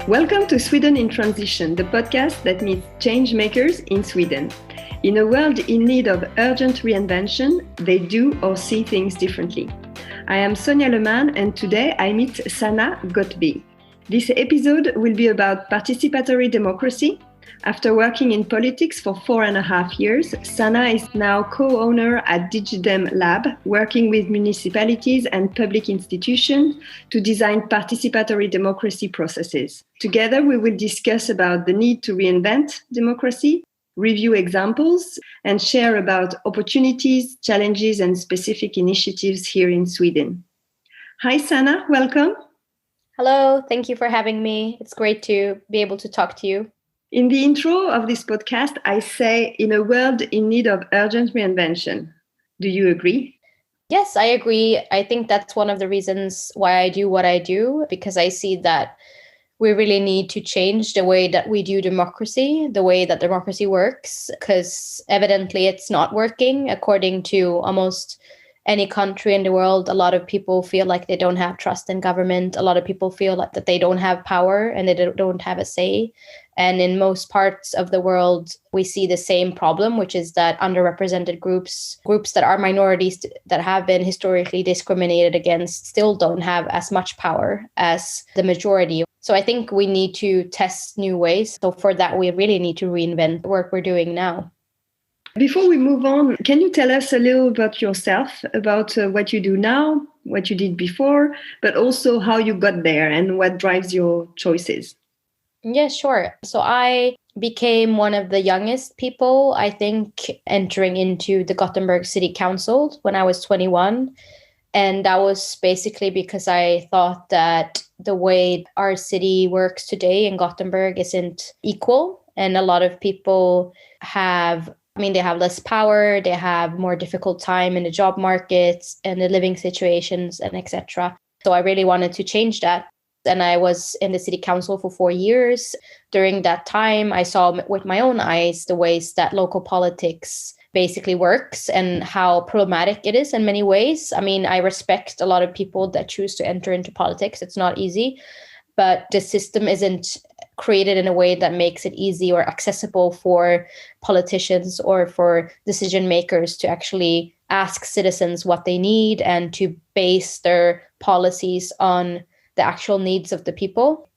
Welcome to Sweden in Transition, the podcast that meets change makers in Sweden. In a world in need of urgent reinvention, they do or see things differently. I am Sonia Leman, and today I meet Sanna Ghotbi. This episode will be about participatory democracy. After working in politics for 4.5 years, Sanna is now co-owner at DigiDem Lab, working with municipalities and public institutions to design participatory democracy processes. Together, we will discuss about the need to reinvent democracy, review examples, and share about opportunities, challenges, and specific initiatives here in Sweden. Hi, Sanna, welcome. Hello, thank you for having me. It's great to be able to talk to you. In the intro of this podcast, I say, in a world in need of urgent reinvention. Do you agree? Yes, I agree. I think that's one of the reasons why I do what I do, because I see that we really need to change the way that we do democracy, the way that democracy works, because evidently it's not working according to almost any country in the world. A lot of people feel like they don't have trust in government. A lot of people feel like that they don't have power and they don't have a say. And in most parts of the world, we see the same problem, which is that underrepresented groups that are minorities that have been historically discriminated against, still don't have as much power as the majority. So I think we need to test new ways. So for that, we really need to reinvent the work we're doing now. Before we move on, can you tell us a little about yourself, about what you do now, what you did before, but also how you got there and what drives your choices? Yeah, sure. So I became one of the youngest people, I think, entering into the Gothenburg City Council when I was 21. And that was basically because I thought that the way our city works today in Gothenburg isn't equal. And a lot of people they have less power, they have more difficult time in the job markets and the living situations and etc. So I really wanted to change that. And I was in the city council for 4 years. During that time, I saw with my own eyes the ways that local politics basically works and how problematic it is in many ways. I mean, I respect a lot of people that choose to enter into politics. It's not easy, but the system isn't created in a way that makes it easy or accessible for politicians or for decision makers to actually ask citizens what they need and to base their policies on the actual needs of the people.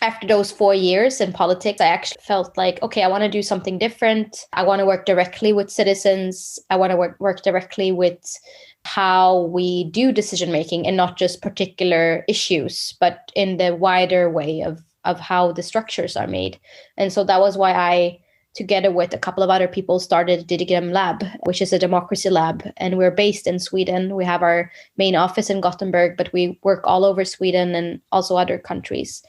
After those 4 years in politics, I actually felt like, okay, I want to do something different. I want to work directly with citizens. I want to work directly with how we do decision making and not just particular issues, but in the wider way of how the structures are made. And so that was why I, together with a couple of other people, started DigiDem Lab, which is a democracy lab. And we're based in Sweden. We have our main office in Gothenburg, but we work all over Sweden and also other countries.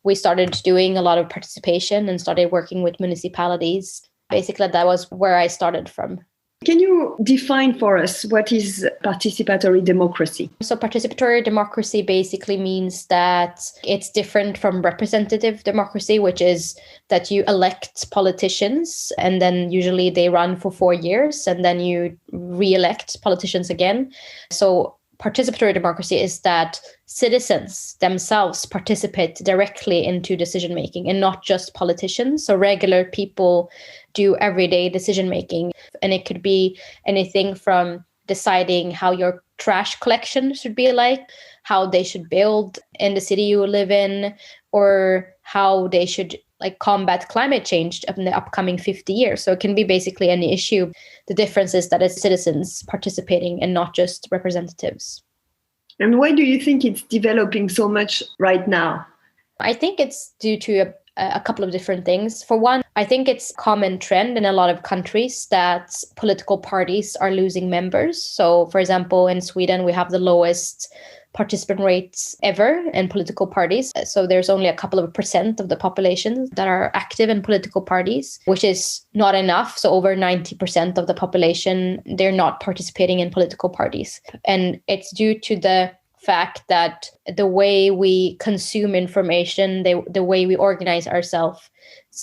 We started doing a lot of participation and started working with municipalities. Basically, that was where I started from. Can you define for us what is participatory democracy? So participatory democracy basically means that it's different from representative democracy, which is that you elect politicians and then usually they run for 4 years and then you re-elect politicians again. So participatory democracy is that citizens themselves participate directly into decision making and not just politicians. So regular people do everyday decision making. And it could be anything from deciding how your trash collection should be like, how they should build in the city you live in, or how they should combat climate change in the upcoming 50 years. So it can be basically any issue. The difference is that it's citizens participating and not just representatives. And why do you think it's developing so much right now? I think it's due to a couple of different things. For one, I think it's a common trend in a lot of countries that political parties are losing members. So, for example, in Sweden, we have the lowest participant rates ever in political parties. So there's only a couple of % of the population that are active in political parties, which is not enough. So over 90% of the population, they're not participating in political parties. And it's due to the fact that the way we consume information, the way we organize ourselves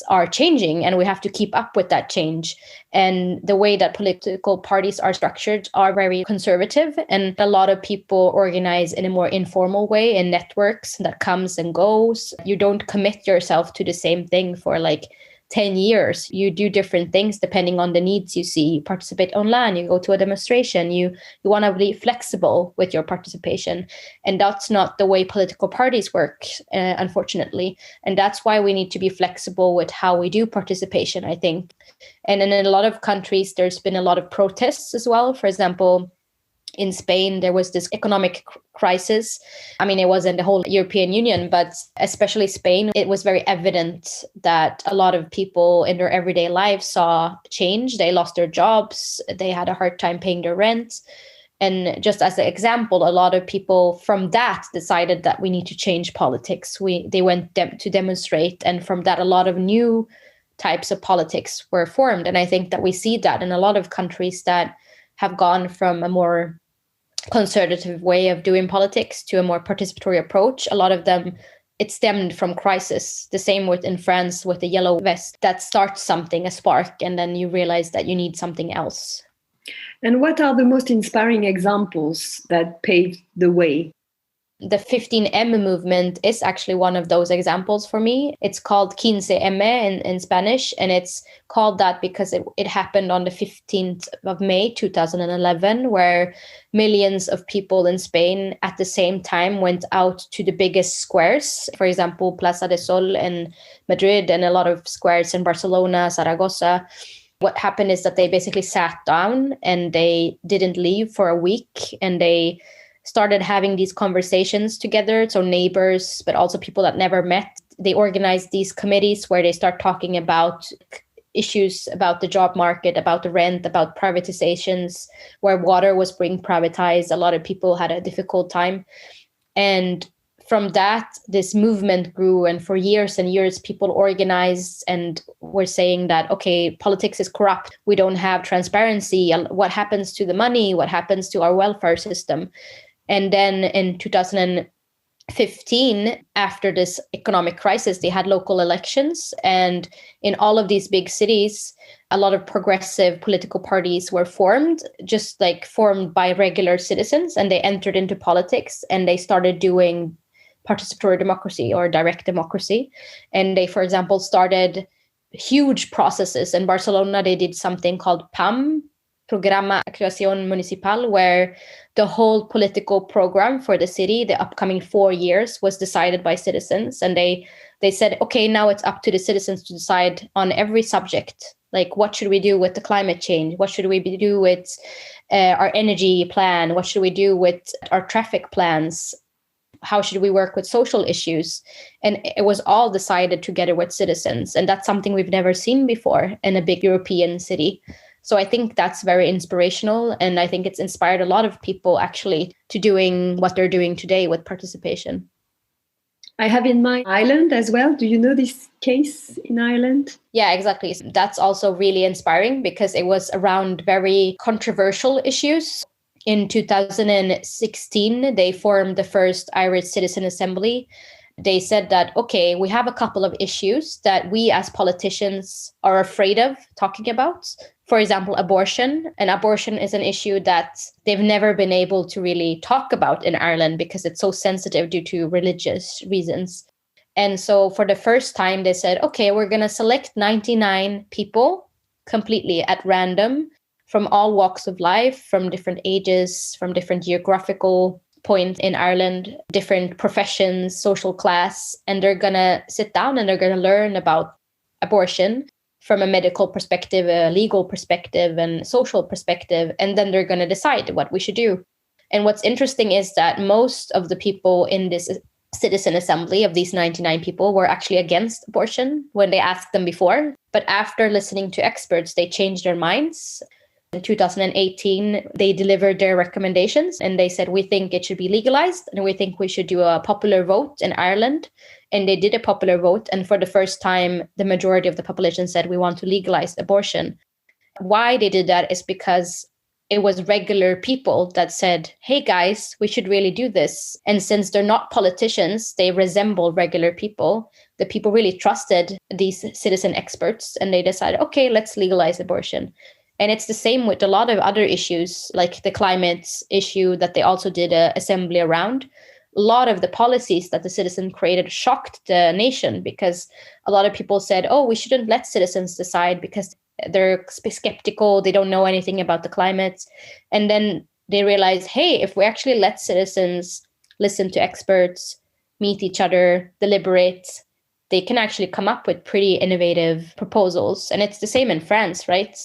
are changing, and we have to keep up with that change. And the way that political parties are structured are very conservative, and a lot of people organize in a more informal way in networks that comes and goes. You don't commit yourself to the same thing for like 10 years. You do different things depending on the needs you see. You participate online, you go to a demonstration, you want to be flexible with your participation. And that's not the way political parties work, unfortunately. And that's why we need to be flexible with how we do participation, I think. And in a lot of countries, there's been a lot of protests as well. For example, in Spain, there was this economic crisis. I mean, it wasn't the whole European Union, but especially Spain. It was very evident that a lot of people in their everyday lives saw change. They lost their jobs. They had a hard time paying their rent. And just as an example, a lot of people from that decided that we need to change politics. They went to demonstrate. And from that, a lot of new types of politics were formed. And I think that we see that in a lot of countries that have gone from a more conservative way of doing politics to a more participatory approach. A lot of them, it stemmed from crisis. The same with in France with the yellow vest, that starts something, a spark, and then you realize that you need something else. And what are the most inspiring examples that paved the way? The 15M movement is actually one of those examples for me. It's called 15M in Spanish, and it's called that because it happened on the 15th of May, 2011, where millions of people in Spain at the same time went out to the biggest squares, for example, Plaza de Sol in Madrid and a lot of squares in Barcelona, Zaragoza. What happened is that they basically sat down and they didn't leave for a week, and they started having these conversations together. So neighbors, but also people that never met. They organized these committees where they start talking about issues about the job market, about the rent, about privatizations, where water was being privatized. A lot of people had a difficult time. And from that, this movement grew. And for years and years, people organized and were saying that, okay, politics is corrupt. We don't have transparency. What happens to the money? What happens to our welfare system? And then in 2015, after this economic crisis, they had local elections. And in all of these big cities, a lot of progressive political parties were formed, just like formed by regular citizens. And they entered into politics and they started doing participatory democracy or direct democracy. And they, for example, started huge processes. In Barcelona, they did something called PAM, Programa Acción Municipal, where the whole political program for the city, the upcoming 4 years, was decided by citizens. And they said, okay, now it's up to the citizens to decide on every subject. Like, what should we do with the climate change? What should we do with our energy plan? What should we do with our traffic plans? How should we work with social issues? And it was all decided together with citizens. And that's something we've never seen before in a big European city. So I think that's very inspirational. And I think it's inspired a lot of people actually to doing what they're doing today with participation. I have in mind Ireland as well. Do you know this case in Ireland? Yeah, exactly. That's also really inspiring because it was around very controversial issues. In 2016, they formed the first Irish Citizen Assembly. They said that, okay, we have a couple of issues that we as politicians are afraid of talking about. For example, abortion. And abortion is an issue that they've never been able to really talk about in Ireland because it's so sensitive due to religious reasons. And so for the first time, they said, okay, we're going to select 99 people completely at random from all walks of life, from different ages, from different geographical points in Ireland, different professions, social class, and they're going to sit down and they're going to learn about abortion from a medical perspective, a legal perspective, and social perspective, and then they're going to decide what we should do. And what's interesting is that most of the people in this citizen assembly of these 99 people were actually against abortion when they asked them before. But after listening to experts, they changed their minds. In 2018, they delivered their recommendations and they said, we think it should be legalized and we think we should do a popular vote in Ireland. And they did a popular vote. And for the first time, the majority of the population said, we want to legalize abortion. Why they did that is because it was regular people that said, hey guys, we should really do this. And since they're not politicians, they resemble regular people. The people really trusted these citizen experts and they decided, okay, let's legalize abortion. And it's the same with a lot of other issues, like the climate issue that they also did an assembly around. A lot of the policies that the citizen created shocked the nation because a lot of people said, oh, we shouldn't let citizens decide because they're skeptical, they don't know anything about the climate. And then they realize, hey, if we actually let citizens listen to experts, meet each other, deliberate, they can actually come up with pretty innovative proposals. And it's the same in France, right?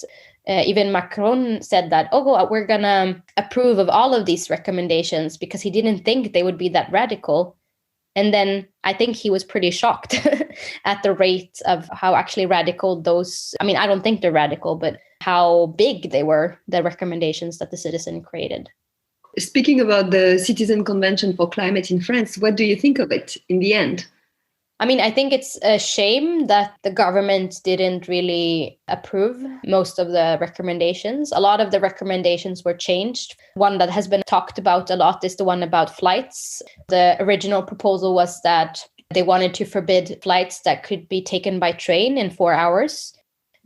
Even Macron said that, oh, we're going to approve of all of these recommendations because he didn't think they would be that radical. And then I think he was pretty shocked at the rate of how actually radical those, I mean, I don't think they're radical, but how big they were, the recommendations that the citizen created. Speaking about the Citizen Convention for Climate in France, what do you think of it in the end? I mean, I think it's a shame that the government didn't really approve most of the recommendations. A lot of the recommendations were changed. One that has been talked about a lot is the one about flights. The original proposal was that they wanted to forbid flights that could be taken by train in 4 hours.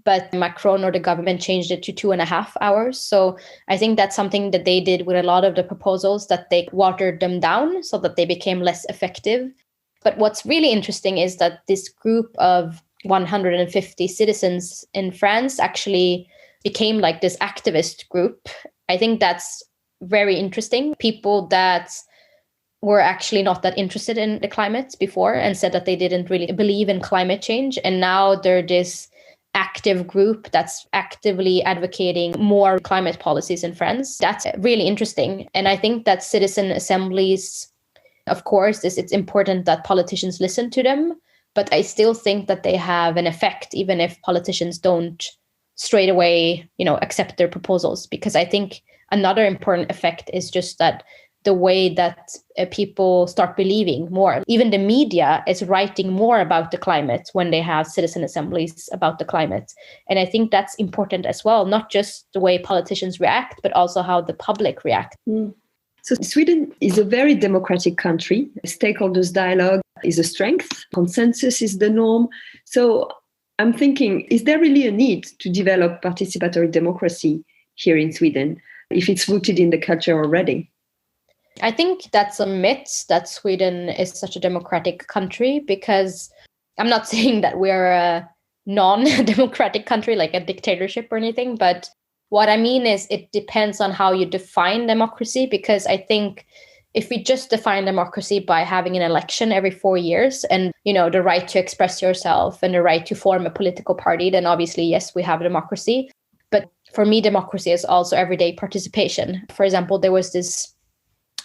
But Macron or the government changed it to 2.5 hours. So I think that's something that they did with a lot of the proposals, that they watered them down so that they became less effective. But what's really interesting is that this group of 150 citizens in France actually became like this activist group. I think that's very interesting. People that were actually not that interested in the climate before and said that they didn't really believe in climate change. And now they're this active group that's actively advocating more climate policies in France. That's really interesting. And I think that citizen assemblies, of course, it's important that politicians listen to them, but I still think that they have an effect, even if politicians don't straight away, accept their proposals. Because I think another important effect is just that the way that people start believing more. Even the media is writing more about the climate when they have citizen assemblies about the climate. And I think that's important as well, not just the way politicians react, but also how the public react. So Sweden is a very democratic country. Stakeholders dialogue is a strength. Consensus is the norm. So I'm thinking, is there really a need to develop participatory democracy here in Sweden if it's rooted in the culture already? I think that's a myth that Sweden is such a democratic country, because I'm not saying that we're a non-democratic country, like a dictatorship or anything, but what I mean is it depends on how you define democracy, because I think if we just define democracy by having an election every 4 years and, the right to express yourself and the right to form a political party, then obviously, yes, we have a democracy. But for me, democracy is also everyday participation. For example, there was this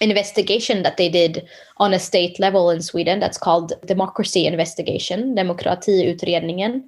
investigation that they did on a state level in Sweden that's called Democracy Investigation, Demokratiutredningen.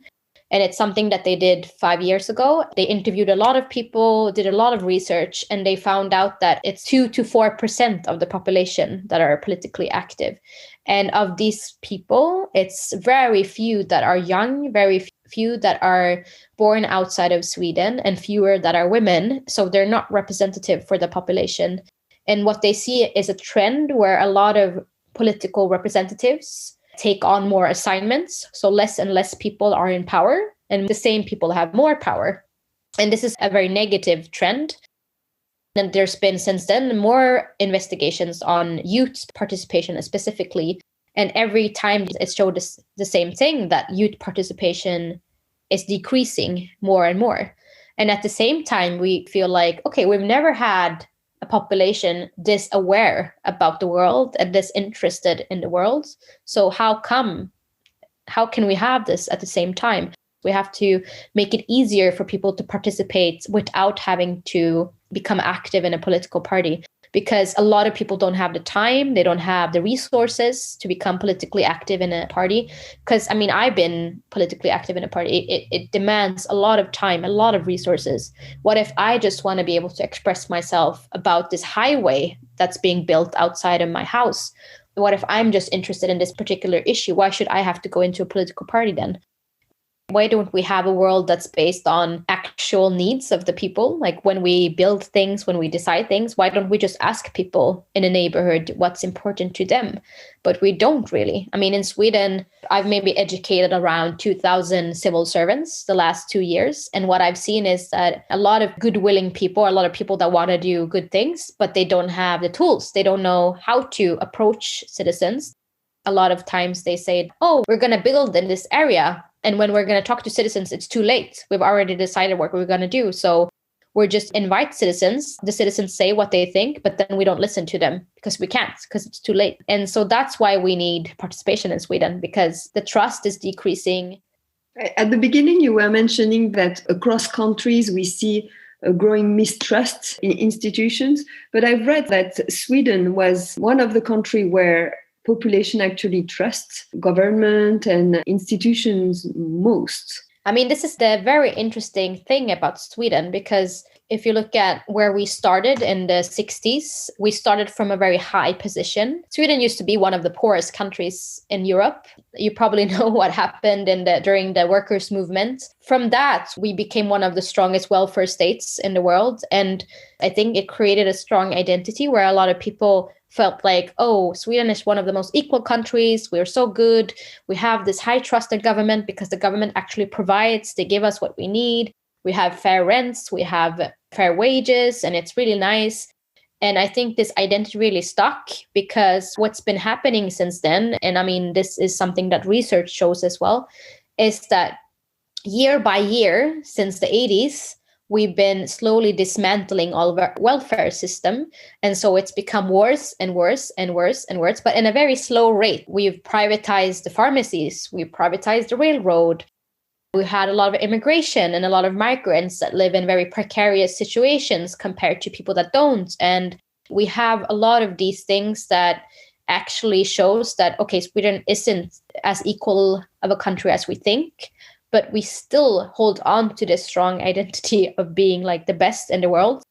And it's something that they did 5 years ago. They interviewed a lot of people, did a lot of research, and they found out that it's 2 to 4% of the population that are politically active. And of these people, it's very few that are young, very few that are born outside of Sweden, and fewer that are women. So they're not representative for the population. And what they see is a trend where a lot of political representatives take on more assignments. So less and less people are in power, and the same people have more power. And this is a very negative trend. And there's been since then more investigations on youth participation specifically. And every time it showed the same thing, that youth participation is decreasing more and more. And at the same time, we feel like, okay, we've never had a population this aware about the world and this interested in the world. So how can we have this at the same time? We have to make it easier for people to participate without having to become active in a political party, because a lot of people don't have the time, they don't have the resources to become politically active in a party. Because I've been politically active in a party. It demands a lot of time, a lot of resources. What if I just want to be able to express myself about this highway that's being built outside of my house? What if I'm just interested in this particular issue? Why should I have to go into a political party then? Why don't we have a world that's based on actual needs of the people. Like when we build things, when we decide things, why don't we just ask people in a neighborhood what's important to them? But we don't really. I mean, in Sweden, I've maybe educated around 2,000 civil servants the last 2 years. And what I've seen is that a lot of good willing people, a lot of people that want to do good things, but they don't have the tools. They don't know how to approach citizens. A lot of times they say, oh, we're going to build in this area. And when we're going to talk to citizens, it's too late. We've already decided what we're going to do. So we're just invite citizens. The citizens say what they think, but then we don't listen to them because we can't, because it's too late. And so that's why we need participation in Sweden, because the trust is decreasing. At the beginning, you were mentioning that across countries, we see a growing mistrust in institutions. But I've read that Sweden was one of the countries where population actually trusts government and institutions most. I mean, this is the very interesting thing about Sweden, because if you look at where we started in the 60s, we started from a very high position. Sweden used to be one of the poorest countries in Europe. You probably know what happened during the workers' movement. From that, we became one of the strongest welfare states in the world. And I think it created a strong identity where a lot of people felt like, oh, Sweden is one of the most equal countries. We're so good. We have this high trust in government because the government actually provides. They give us what we need. We have fair rents. We have fair wages. And it's really nice. And I think this identity really stuck, because what's been happening since then, and I mean, this is something that research shows as well, is that year by year since the 80s, we've been slowly dismantling all of our welfare system. And so it's become worse and worse and worse and worse, but in a very slow rate. We've privatized the pharmacies. We've privatized the railroad. We had a lot of immigration and a lot of migrants that live in very precarious situations compared to people that don't. And we have a lot of these things that actually shows that, okay, Sweden isn't as equal of a country as we think, but we still hold on to this strong identity of being like the best in the world.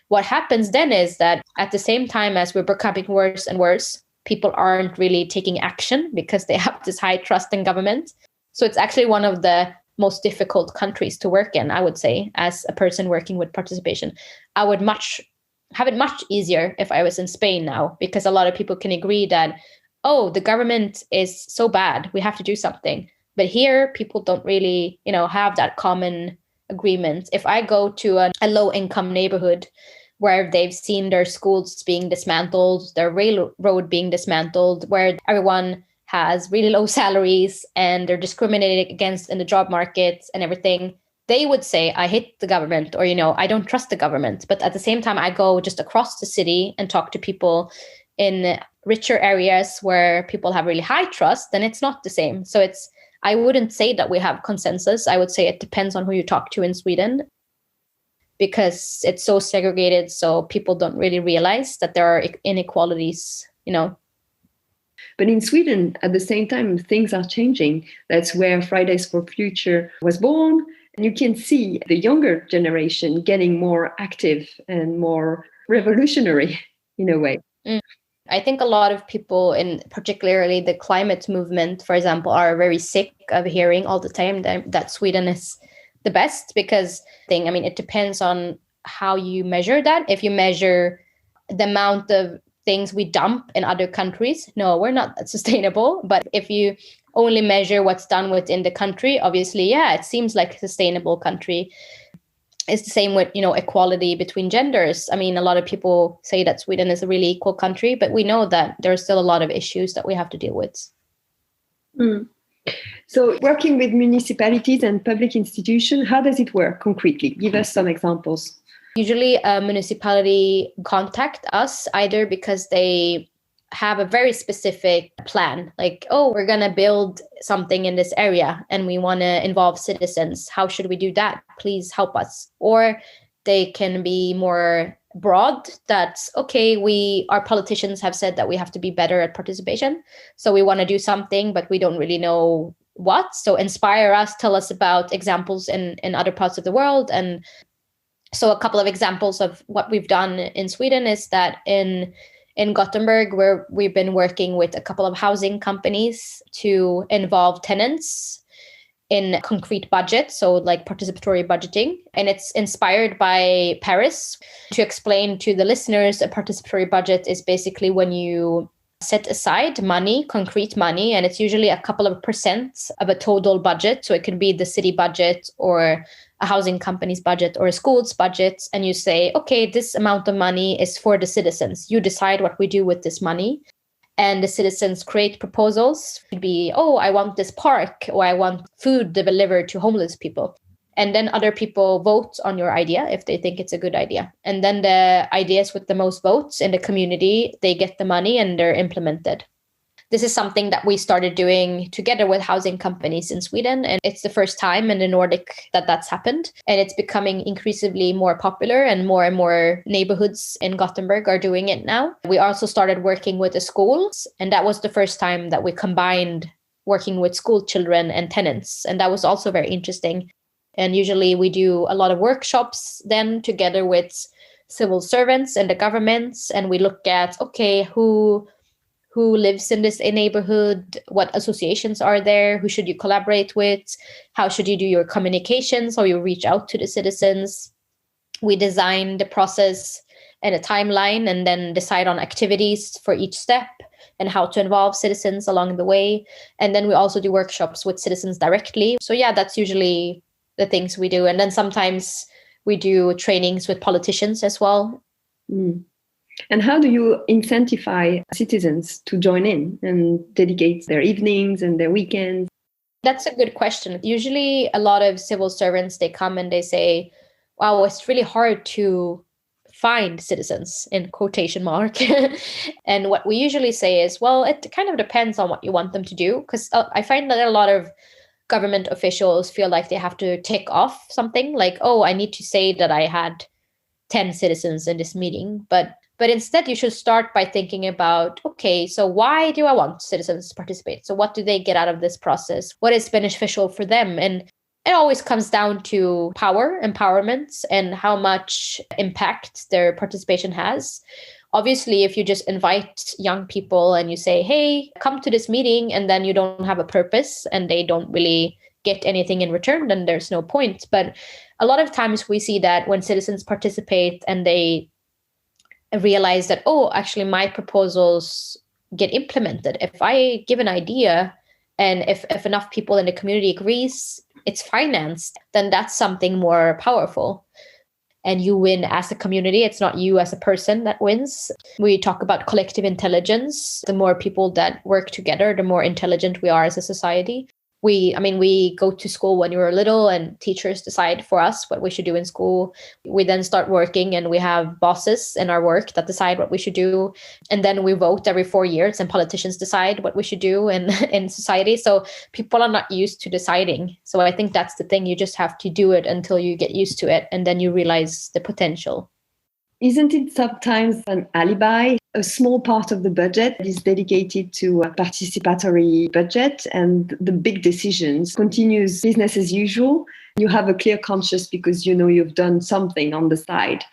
What happens then is that at the same time as we're becoming worse and worse, people aren't really taking action because they have this high trust in government. So it's actually one of the most difficult countries to work in, I would say, as a person working with participation. I would have it much easier if I was in Spain now, because a lot of people can agree that, oh, the government is so bad, we have to do something. But here, people don't really, have that common agreement. If I go to a low-income neighborhood where they've seen their schools being dismantled, their railroad being dismantled, where everyone has really low salaries and they're discriminated against in the job market and everything, they would say, I hate the government, or, I don't trust the government. But at the same time, I go just across the city and talk to people in richer areas where people have really high trust, then it's not the same. So I wouldn't say that we have consensus. I would say it depends on who you talk to in Sweden, because it's so segregated. So people don't really realize that there are inequalities, But in Sweden, at the same time, things are changing. That's where Fridays for Future was born. And you can see the younger generation getting more active and more revolutionary in a way. I think a lot of people, in particularly the climate movement, for example, are very sick of hearing all the time that Sweden is the best, because it depends on how you measure that. If you measure the amount of things we dump in other countries, no, we're not that sustainable. But if you only measure what's done within the country, obviously, yeah, it seems like a sustainable country. It's the same with, equality between genders. A lot of people say that Sweden is a really equal country, but we know that there are still a lot of issues that we have to deal with. So working with municipalities and public institutions, how does it work concretely? Give us some examples. Usually a municipality contact us either because they have a very specific plan, like, oh, we're going to build something in this area and we want to involve citizens. How should we do that? Please help us. Or they can be more broad, that's okay, our politicians have said that we have to be better at participation. So we want to do something, but we don't really know what. So inspire us, tell us about examples in other parts of the world. And so a couple of examples of what we've done in Sweden is that in Gothenburg, where we've been working with a couple of housing companies to involve tenants in concrete budget, so like participatory budgeting. And it's inspired by Paris. To explain to the listeners, a participatory budget is basically when you set aside money, concrete money, and it's usually a couple of percent of a total budget. So it could be the city budget or a housing company's budget or a school's budget. And you say, okay, this amount of money is for the citizens. You decide what we do with this money. And the citizens create proposals. It could be, oh, I want this park, or I want food delivered to homeless people. And then other people vote on your idea if they think it's a good idea. And then the ideas with the most votes in the community, they get the money and they're implemented. This is something that we started doing together with housing companies in Sweden. And it's the first time in the Nordic that that's happened. And it's becoming increasingly more popular, and more neighborhoods in Gothenburg are doing it now. We also started working with the schools. And that was the first time that we combined working with school children and tenants. And that was also very interesting. And usually we do a lot of workshops then together with civil servants and the governments. And we look at, okay, who lives in this neighborhood, what associations are there, who should you collaborate with, how should you do your communications, or you reach out to the citizens. We design the process and a timeline, and then decide on activities for each step and how to involve citizens along the way. And then we also do workshops with citizens directly. So yeah, that's usually the things we do. And then sometimes we do trainings with politicians as well. Mm. And how do you incentivize citizens to join in and dedicate their evenings and their weekends? That's a good question. Usually a lot of civil servants, they come and they say, wow, it's really hard to find citizens, in quotation mark. And what we usually say is, well, it kind of depends on what you want them to do. Because I find that a lot of government officials feel like they have to tick off something like, oh, I need to say that I had 10 citizens in this meeting. But instead, you should start by thinking about, okay, so why do I want citizens to participate? So what do they get out of this process? What is beneficial for them? And it always comes down to power, empowerment, and how much impact their participation has. Obviously, if you just invite young people and you say, hey, come to this meeting, and then you don't have a purpose and they don't really get anything in return, then there's no point. But a lot of times we see that when citizens participate and they realize that, oh, actually my proposals get implemented. If I give an idea and if enough people in the community agrees, it's financed, then that's something more powerful. And you win as a community. It's not you as a person that wins. We talk about collective intelligence. The more people that work together, the more intelligent we are as a society. We go to school when we were little and teachers decide for us what we should do in school. We then start working and we have bosses in our work that decide what we should do. And then we vote every 4 years and politicians decide what we should do in society. So people are not used to deciding. So I think that's the thing. You just have to do it until you get used to it. And then you realize the potential. Isn't it sometimes an alibi? A small part of the budget is dedicated to a participatory budget, and the big decisions continues business as usual. You have a clear conscience because you know you've done something on the side.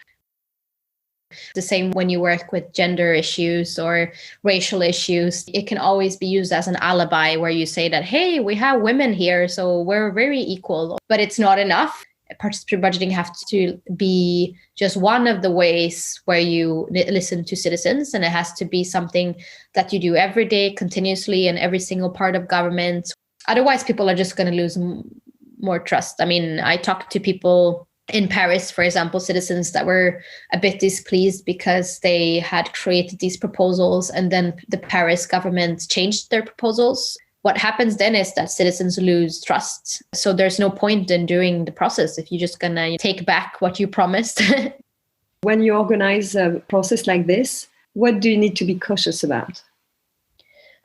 The same when you work with gender issues or racial issues, it can always be used as an alibi where you say that, hey, we have women here, so we're very equal, but it's not enough. Participatory budgeting has to be just one of the ways where you listen to citizens, and it has to be something that you do every day, continuously, in every single part of government. Otherwise, people are just going to lose more trust. I mean, I talked to people in Paris, for example, citizens that were a bit displeased because they had created these proposals and then the Paris government changed their proposals. What happens then is that citizens lose trust. So there's no point in doing the process if you're just going to take back what you promised. When you organize a process like this, what do you need to be cautious about?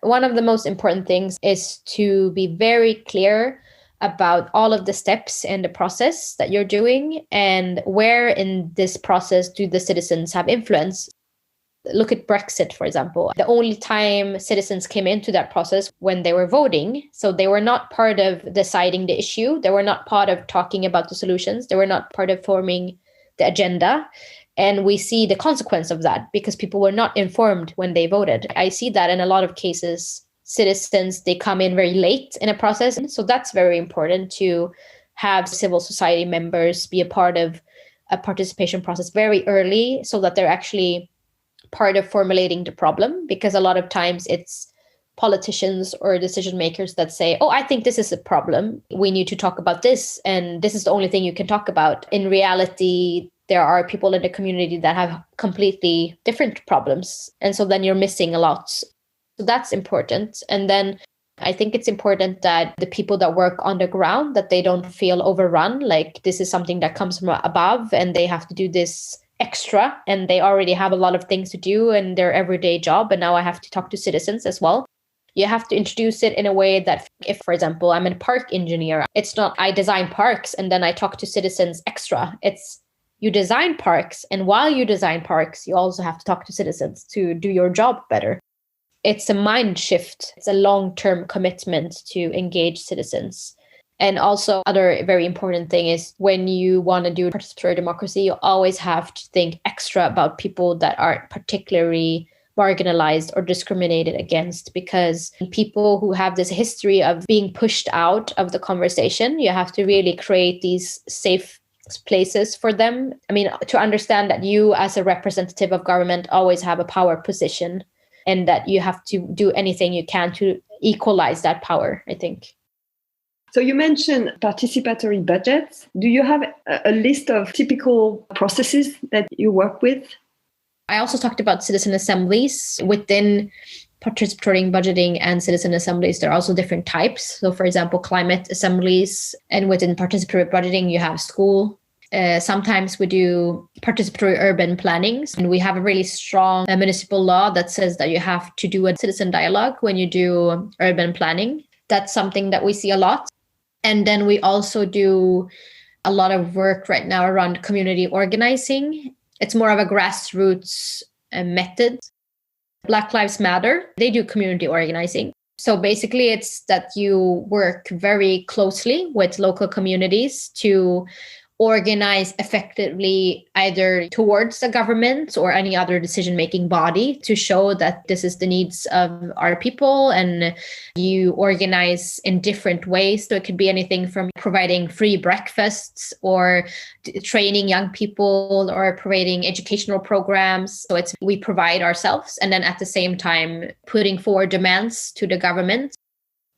One of the most important things is to be very clear about all of the steps in the process that you're doing and where in this process do the citizens have influence. Look at Brexit, for example. The only time citizens came into that process when they were voting. So they were not part of deciding the issue. They were not part of talking about the solutions. They were not part of forming the agenda. And we see the consequence of that because people were not informed when they voted. I see that in a lot of cases citizens, they come in very late in a process. So that's very important to have civil society members be a part of a participation process very early so that they're actually part of formulating the problem, because a lot of times it's politicians or decision makers that say, oh, I think this is a problem. We need to talk about this. And this is the only thing you can talk about. In reality, there are people in the community that have completely different problems. And so then you're missing a lot. So that's important. And then I think it's important that the people that work on the ground, that they don't feel overrun, like this is something that comes from above and they have to do this extra and they already have a lot of things to do in their everyday job. And now I have to talk to citizens as well. You have to introduce it in a way that if, for example, I'm a park engineer, it's not I design parks and then I talk to citizens extra. It's you design parks. And while you design parks, you also have to talk to citizens to do your job better. It's a mind shift. It's a long-term commitment to engage citizens. And also other very important thing is when you want to do participatory democracy, you always have to think extra about people that are particularly marginalized or discriminated against, because people who have this history of being pushed out of the conversation, you have to really create these safe places for them. I mean, to understand that you as a representative of government always have a power position and that you have to do anything you can to equalize that power, I think. So you mentioned participatory budgets. Do you have a list of typical processes that you work with? I also talked about citizen assemblies. Within participatory budgeting and citizen assemblies, there are also different types. So for example, climate assemblies, and within participatory budgeting, you have school. Sometimes we do participatory urban plannings, and we have a really strong municipal law that says that you have to do a citizen dialogue when you do urban planning. That's something that we see a lot. And then we also do a lot of work right now around community organizing. It's more of a grassroots method. Black Lives Matter, they do community organizing. So basically it's that you work very closely with local communities to organize effectively either towards the government or any other decision-making body to show that this is the needs of our people, and you organize in different ways. So it could be anything from providing free breakfasts or training young people or providing educational programs. So it's we provide ourselves and then at the same time putting forward demands to the government.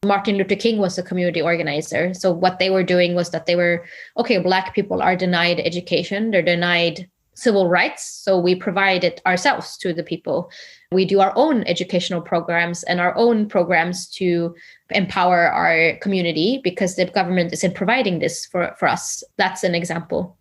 Martin Luther King was a community organizer. So what they were doing was that they were, okay, Black people are denied education, they're denied civil rights. So we provide it ourselves to the people. We do our own educational programs and our own programs to empower our community because the government isn't providing this for us. That's an example.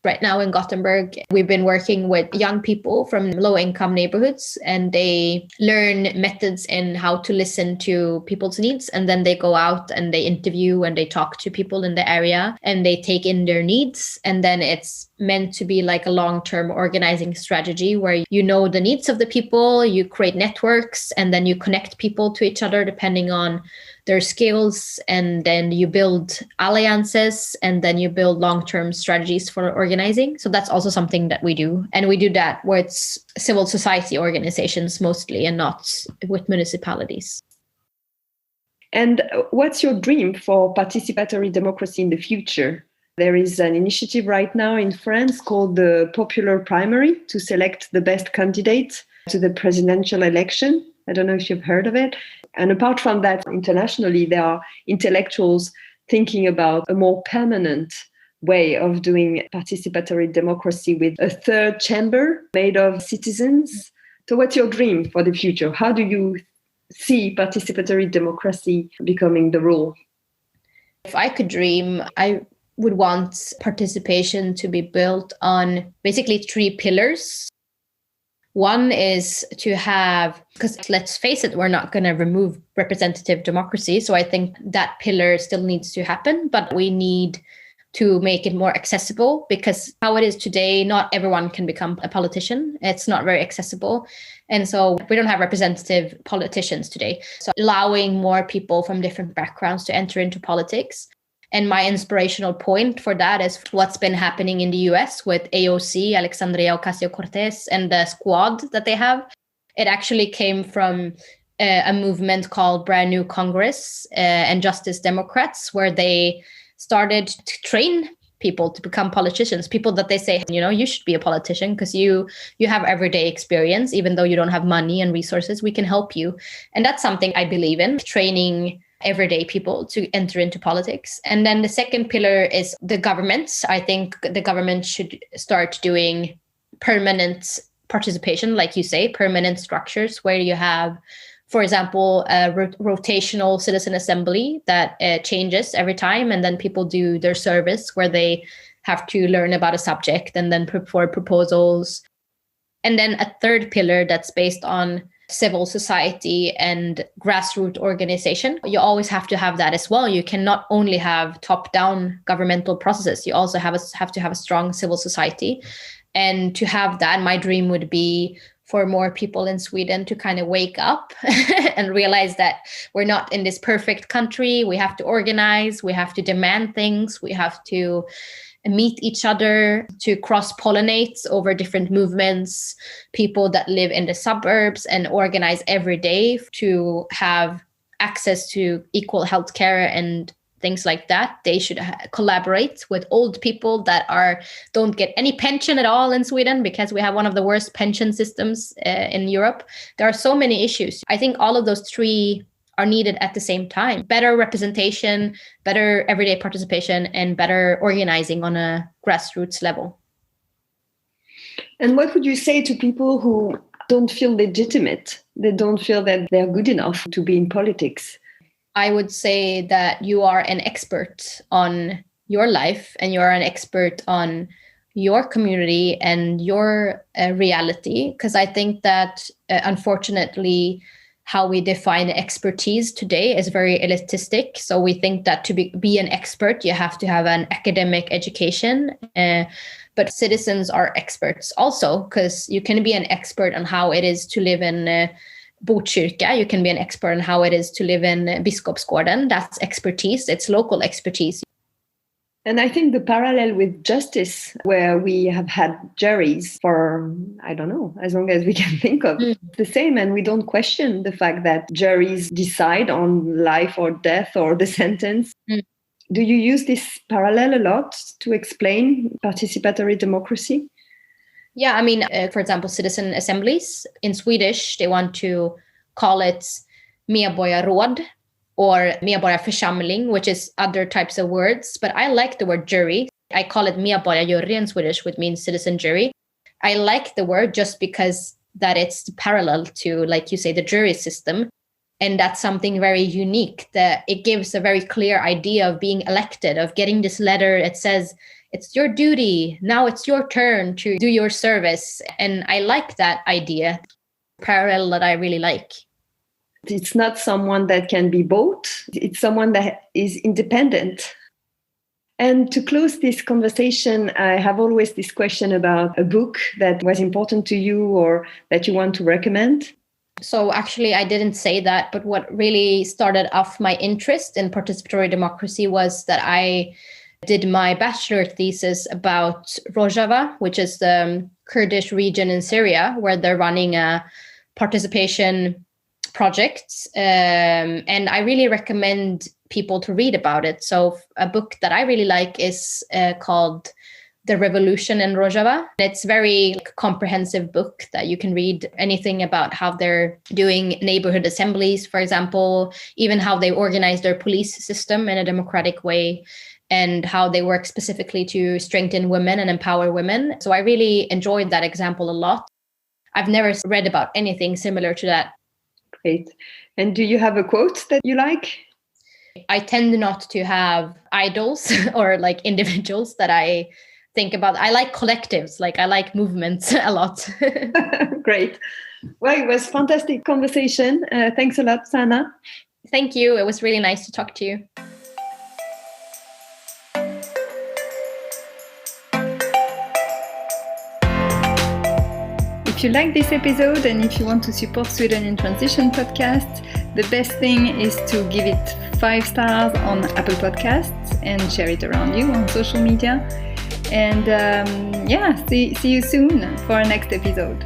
Right now in Gothenburg, we've been working with young people from low-income neighborhoods, and they learn methods in how to listen to people's needs. And then they go out and they interview and they talk to people in the area and they take in their needs. And then it's meant to be like a long-term organizing strategy where you know the needs of the people, you create networks, and then you connect people to each other depending on their skills, and then you build alliances, and then you build long-term strategies for organizing. So that's also something that we do. And we do that with civil society organizations mostly, and not with municipalities. And what's your dream for participatory democracy in the future? There is an initiative right now in France called the Popular Primary to select the best candidate to the presidential election. I don't know if you've heard of it. And apart from that, internationally, there are intellectuals thinking about a more permanent way of doing participatory democracy with a third chamber made of citizens. So what's your dream for the future? How do you see participatory democracy becoming the rule? If I could dream, I would want participation to be built on basically 3 pillars. One is to have, because let's face it, we're not going to remove representative democracy. So I think that pillar still needs to happen, but we need to make it more accessible, because how it is today, not everyone can become a politician. It's not very accessible. And so we don't have representative politicians today. So allowing more people from different backgrounds to enter into politics. And my inspirational point for that is what's been happening in the US with AOC, Alexandria Ocasio-Cortez, and the squad that they have. It actually came from a movement called Brand New Congress and Justice Democrats, where they started to train people to become politicians, people that they say, you should be a politician because you have everyday experience, even though you don't have money and resources, we can help you. And that's something I believe in, training everyday people to enter into politics. And then the second pillar is the government. I think the government should start doing permanent participation, like you say, permanent structures where you have, for example, a rotational citizen assembly that changes every time, and then people do their service where they have to learn about a subject and then put forward proposals. And then a third pillar that's based on civil society and grassroots organization. You always have to have that as well. You cannot only have top-down governmental processes. You also have to have a strong civil society. And to have that, my dream would be for more people in Sweden to kind of wake up and realize that we're not in this perfect country. We have to organize, we have to demand things, we have to meet each other, to cross-pollinate over different movements, people that live in the suburbs, and organize every day to have access to equal healthcare and things like that. They should collaborate with old people that don't get any pension at all in Sweden, because we have one of the worst pension systems in Europe. There are so many issues. I think all of those three are needed at the same time. Better representation, better everyday participation, and better organizing on a grassroots level. And what would you say to people who don't feel legitimate? They don't feel that they're good enough to be in politics? I would say that you are an expert on your life, and you are an expert on your community and your reality. Because I think that, unfortunately, how we define expertise today is very elitistic. So we think that to be an expert, you have to have an academic education. But citizens are experts also, because you can be an expert on how it is to live in Botkyrka. You can be an expert on how it is to live in Biskopsgården. That's expertise. It's local expertise. And I think the parallel with justice, where we have had juries for, I don't know, as long as we can think of, the same. And we don't question the fact that juries decide on life or death or the sentence. Do you use this parallel a lot to explain participatory democracy? Yeah, I mean, for example, citizen assemblies. In Swedish, they want to call it medborgarråd or medborgarförsamling, which is other types of words. But I like the word jury. I call it medborgarjury in Swedish, which means citizen jury. I like the word just because that it's parallel to, like you say, the jury system. And that's something very unique, that it gives a very clear idea of being elected, of getting this letter. It says, it's your duty. Now it's your turn to do your service. And I like that idea, parallel that I really like. It's not someone that can be bought. It's someone that is independent. And to close this conversation, I have always this question about a book that was important to you or that you want to recommend. So actually, I didn't say that, but what really started off my interest in participatory democracy was that I did my bachelor thesis about Rojava, which is the Kurdish region in Syria, where they're running a participation project. And I really recommend people to read about it. So a book that I really like is called The Revolution in Rojava. It's a very comprehensive book that you can read anything about how they're doing neighborhood assemblies, for example, even how they organize their police system in a democratic way, and how they work specifically to strengthen women and empower women. So I really enjoyed that example a lot. I've never read about anything similar to that. Great. And do you have a quote that you like? I tend not to have idols or like individuals that I think about. I like collectives, like I like movements a lot. Great. Well, it was fantastic conversation. Thanks a lot, Sanna. Thank you. It was really nice to talk to you. If you like this episode and if you want to support Sweden in Transition podcast, the best thing is to give it 5 stars on Apple Podcasts and share it around you on social media. And see you soon for our next episode.